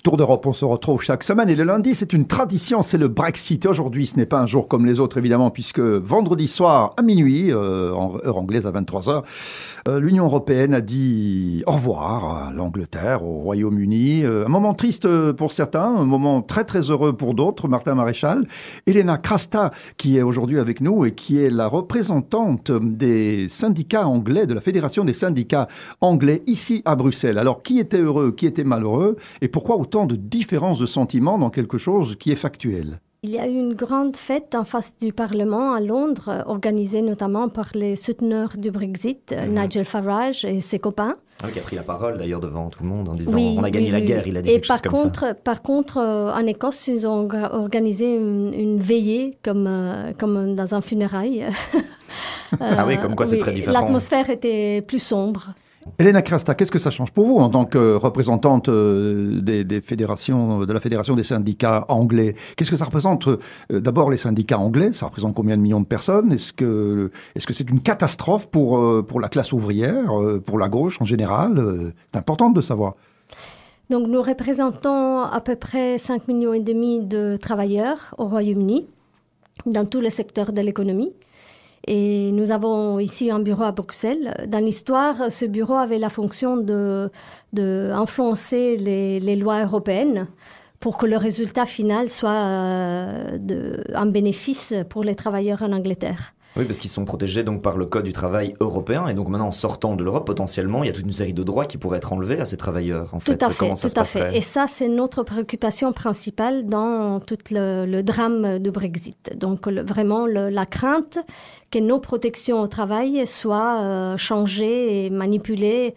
Tour d'Europe, on se retrouve chaque semaine et le lundi, c'est une tradition, c'est le Brexit. Aujourd'hui, ce n'est pas un jour comme les autres, évidemment, puisque vendredi soir à minuit, en heure anglaise à 23h, l'Union européenne a dit au revoir à l'Angleterre, au Royaume-Uni. Un moment triste pour certains, un moment très très heureux pour d'autres. Martin Maréchal, Elena Krasta, qui est aujourd'hui avec nous et qui est la représentante des syndicats anglais, de la Fédération des syndicats anglais ici à Bruxelles. Alors, qui était heureux, qui était malheureux et pourquoi autant de différences de sentiments dans quelque chose qui est factuel? Il y a eu une grande fête en face du Parlement à Londres, organisée notamment par les souteneurs du Brexit, Nigel Farage et ses copains. Ah, qui a pris la parole d'ailleurs devant tout le monde en disant oui, on a gagné la guerre, il a dit quelque chose comme ça. Par contre, en Écosse, ils ont organisé une veillée comme dans un funérail. Ah oui, comme quoi c'est très différent. L'atmosphère était plus sombre. Elena Krasta, qu'est-ce que ça change pour vous en tant que représentante des fédérations, de la Fédération des syndicats anglais? Qu'est-ce que ça représente d'abord les syndicats anglais? Ça représente combien de millions de personnes? Est-ce que c'est une catastrophe pour la classe ouvrière, pour la gauche en général? C'est important de savoir. Donc nous représentons à peu près 5,5 millions de travailleurs au Royaume-Uni, dans tous les secteurs de l'économie. Et nous avons ici un bureau à Bruxelles. Dans l'histoire, ce bureau avait la fonction d'influencer les lois européennes pour que le résultat final soit un bénéfice pour les travailleurs en Angleterre. Oui, parce qu'ils sont protégés donc par le Code du travail européen. Et donc maintenant, en sortant de l'Europe, potentiellement, il y a toute une série de droits qui pourraient être enlevés à ces travailleurs. En fait, comment ça se passerait ? Et ça, c'est notre préoccupation principale dans tout le drame du Brexit. Donc vraiment, la crainte que nos protections au travail soient changées et manipulées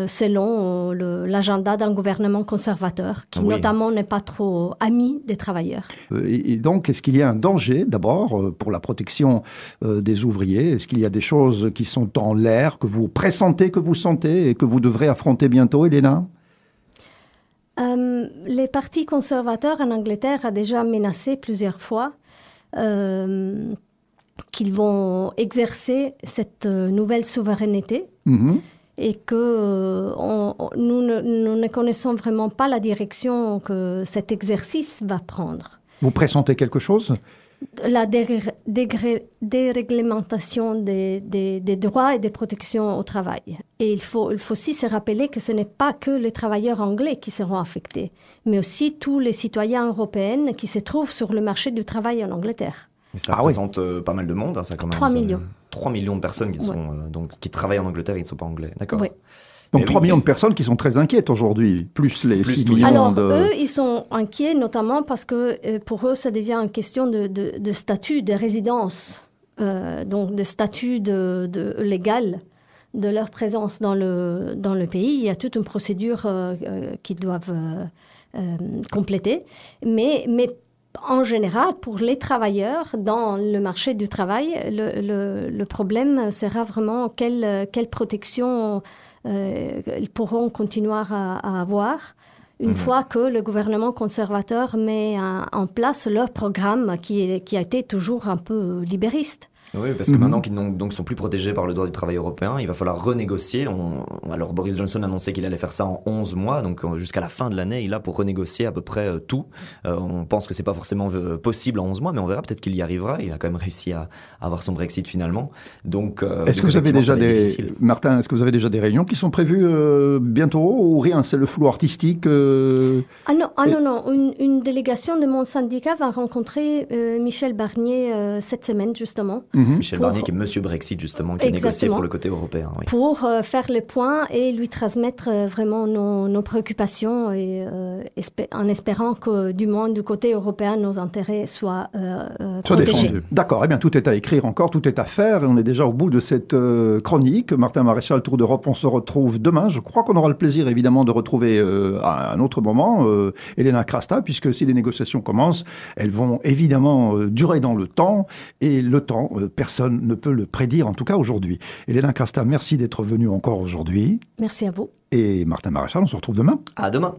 selon l'agenda d'un gouvernement conservateur, qui notamment n'est pas trop ami des travailleurs. Et donc, est-ce qu'il y a un danger, d'abord, pour la protection des ouvriers? Est-ce qu'il y a des choses qui sont en l'air, que vous pressentez, que vous sentez et que vous devrez affronter bientôt, Elena? Les partis conservateurs en Angleterre ont déjà menacé plusieurs fois qu'ils vont exercer cette nouvelle souveraineté. Et que nous ne connaissons vraiment pas la direction que cet exercice va prendre. Vous pressentez quelque chose ? La déréglementation des droits et des protections au travail. Et il faut aussi se rappeler que ce n'est pas que les travailleurs anglais qui seront affectés, mais aussi tous les citoyens européens qui se trouvent sur le marché du travail en Angleterre. Mais ça représente pas mal de monde, hein, ça quand même. 3 millions. 3 millions de personnes qui travaillent en Angleterre et qui ne sont pas anglais. D'accord. Oui. Donc 3 millions de personnes qui sont très inquiètes aujourd'hui, plus les 6 millions Alors, eux, ils sont inquiets notamment parce que pour eux, ça devient une question de statut, de résidence, donc de statut légal de leur présence dans le pays. Il y a toute une procédure qu'ils doivent compléter. Mais en général, pour les travailleurs dans le marché du travail, le problème sera vraiment quelle protection ils pourront continuer à avoir une fois que le gouvernement conservateur met en place leur programme qui a été toujours un peu libériste. Oui, parce que maintenant qu'ils ne sont plus protégés par le droit du travail européen, il va falloir renégocier. Alors Boris Johnson annonçait qu'il allait faire ça en 11 mois, donc jusqu'à la fin de l'année, il est là pour renégocier à peu près tout. On pense que c'est pas forcément possible en 11 mois, mais on verra, peut-être qu'il y arrivera. Il a quand même réussi à avoir son Brexit finalement. Donc, est-ce que vous avez déjà Martin, est-ce que vous avez déjà des réunions qui sont prévues bientôt ou rien? C'est le flou artistique Ah non. Une délégation de mon syndicat va rencontrer Michel Barnier cette semaine justement. Michel Barnier, qui est Monsieur Brexit, justement, qui a négocié pour le côté européen. Oui. Pour faire le point et lui transmettre vraiment nos préoccupations et en espérant que du côté européen, nos intérêts soient protégés. Défendus. D'accord, eh bien tout est à écrire encore, tout est à faire et on est déjà au bout de cette chronique. Martin Maréchal, Tour d'Europe, on se retrouve demain. Je crois qu'on aura le plaisir évidemment de retrouver à un autre moment Elena Krasta, puisque si les négociations commencent, elles vont évidemment durer dans le temps et le temps, personne ne peut le prédire, en tout cas aujourd'hui. Elena Krasta, merci d'être venue encore aujourd'hui. Merci à vous. Et Martin Maréchal, on se retrouve demain. À demain.